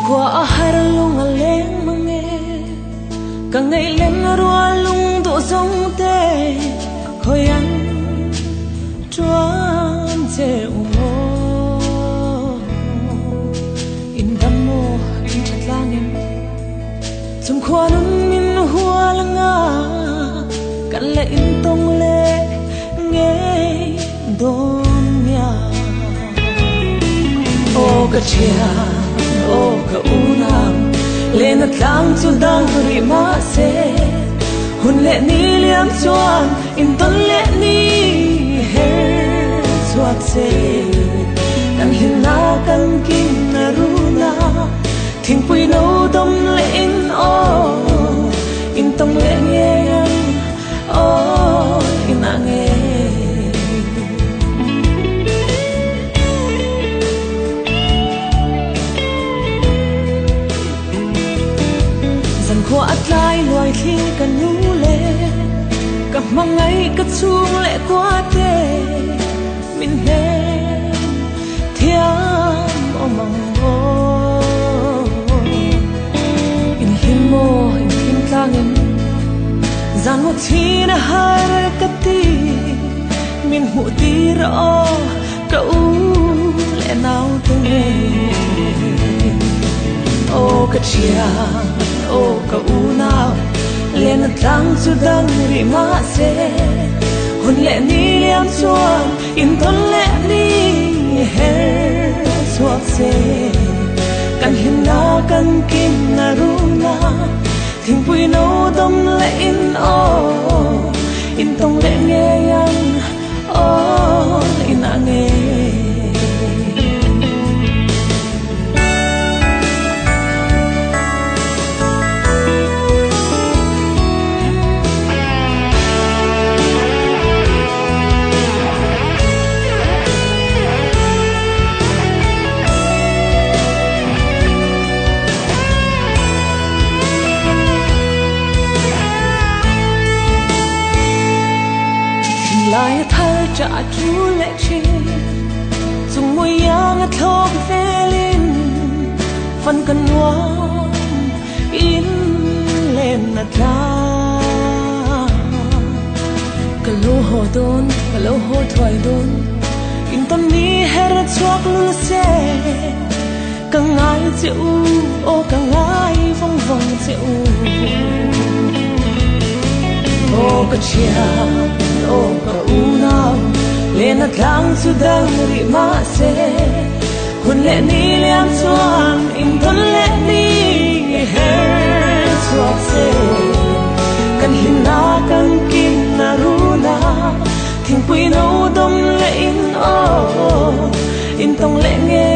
qua hai lung lên mang nghe cả ngày lên rùa lung độ sông tê khơi ăn choan chê in đam mô in chặt lang em zum khoa nun min hoa langa cả lệ in tông lệ nghe đôn nhà ô cả chia ô cả unam lên at lang chu dang ri ma se hun lệ ni liam chuan in ton lệ ni her chuak se kan hin na kan kin na ru na thing pui no dom lệ in o in tông lệ nghe o in a nghe qua at lai loài thiên cần nu lệ gặp mang ngày cất xuống lệ qua tê mình nghe thiên o mong o in him mo in him tang em gian một thi na hai cất ti mình hụ ti rõ cậu lệ nào từng nghe o cất chia ô cả una lên at lang chu dang ri ma se hun lệ ni liam chuan in ton lệ ni her chuak se kan hin na kan kin na ru na thing pui no dom lệ in o in tông lệ nghe yang o in a nghe lại thay trả chú lệ chi dùng môi yang ngắt thô về lên phần cần ngoan in lên nát la cả lô hồ đôn cả lô hồ thoại đôn in tâm mi hết chuak lu xe càng ai chịu ô càng ai vòng vòng chịu ô cả chia ô cả unam lên at lang chu dang ri ma se hun lệ ni liam chuan in ton lệ ni her chuak se kan hin na kan kin na ru na thing pui no dom lệ in o in tông lệ nghe